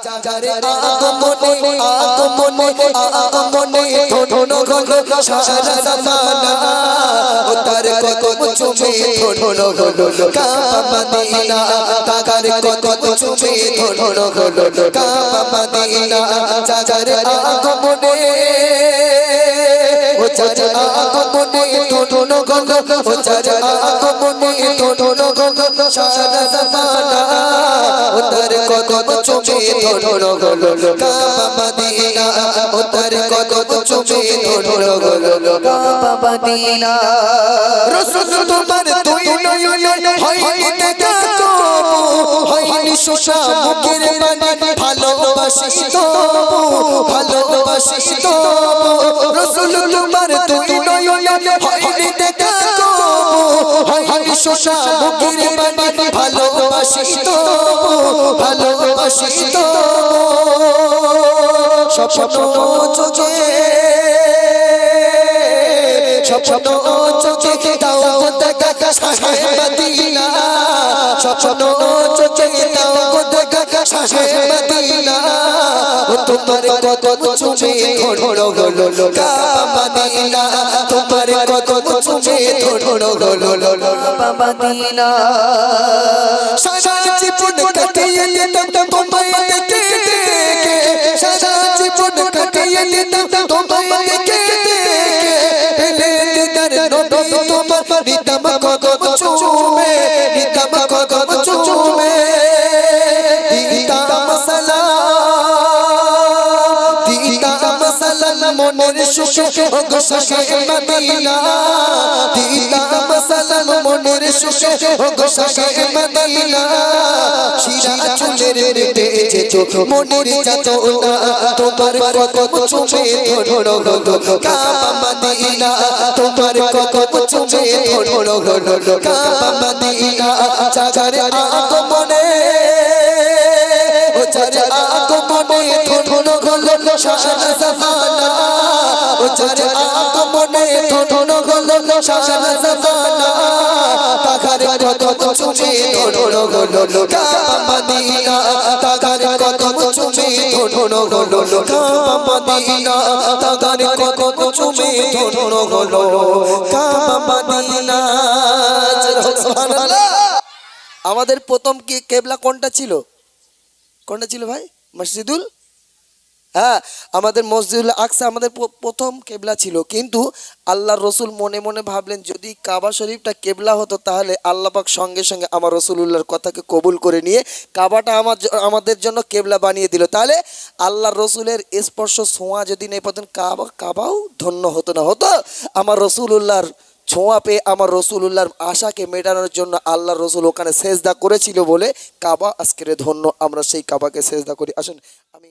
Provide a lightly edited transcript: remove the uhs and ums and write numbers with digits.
চাচারে আগমনে আগমনে আগমনে ধন ঘন সারা জামানা ও তার কদম চুমে ধন হলো কাবা মদিনা তার কদম চুমে ধন হলো কাবা মদিনা চাচারে আগমনে ও চাচা আগমনে ধন ঘন ও চাচা আগমনে ধন ঘন সারা জামানা ও তার কদম চুমে ধন হলো কাবা মদিনা ও তার কদম চুমে ধন হলো কাবা মদিনা রাসূল তোমার দুই নয়ন হয়নি দেখা তবু হয়নি শোষা মুখের বাণী ভালোবাসি তবু ভালোবাসি তবু রাসূল তোমার দুই নয়ন হয়নি দেখা তবু হয়নি শোষা মুখের বাণী ভালোবাসি তবু ভালোবাসি তবু স্বপ্ন চোখে স্বপ্ন চোখে দাও দেখা শাহে মদিনা স্বপ্ন চোখে দাও দেখা শাহে মদিনা ও তোমার কদম চুমে ধন হলো কাবা মদিনা তোমার কদম চুমে ধন হলো কাবা মদিনা সারা জীবন কাটিয়ে দিতাম তোমায় দেখে দেখে সারা জীবন কাটিয়ে দিতাম তোমায় দেখে তোমার নিতাম কদম চুমে নিতাম কদম চুমে দিতাম সালাম মনের সুখে ওগো শাহে মদিনা দিতাম সালাম মনের সুখে ওগো শাহে মদিনা শিরা চুলের রেটে চোখ মনের যাতনা তোমার কদম চুমে ধন হলো কাবা মদিনা তোমার কদম চুমে ধন হলো কাবা মদিনা চাচারে আগমনে ও চাচা আগমনে ধন হলো সারা জামানা ও চাচা আগমনে ধন হলো সারা জামানা তাগার কদম চুমে ধন হলো কাবা মদিনা তাগার কদম চুমে ধন হলো কাবা মদিনা তাগার কদম চুমে ধন হলো কাবা মদিনা সুবহানাল্লাহ। আমাদের প্রথম কি কিবলা কোনটা ছিল ভাই? মসজিদুল হ্যাঁ আমাদের মসজিদুল আকসা আমাদের প্রথম কিবলা ছিল, কিন্তু আল্লাহর রসুল মনে মনে ভাবলেন যদি কাবা শরীফটা কিবলা হতো তাহলে আল্লাহ পাক সঙ্গে সঙ্গে আমার রসুলুল্লাহর কথাকে কবুল করে নিয়ে কাবাটা আমাদের জন্য কিবলা বানিয়ে দিল। তাহলে আল্লাহর রসুলের স্পর্শ ছোঁয়া যদি নেই পেতেন কাবাও ধন্য হতো না, হতো আমার রসুলুল্লাহর ছোঁয়া পেয়ে আমার রসুলুল্লাহর আশাকে মেটানোর জন্য আল্লাহর রসুল ওখানে সেজদা করেছিল বলে কাবা আজকের ধন্য, আমরা সেই কাবাকে সেজদা করি। আসুন আমি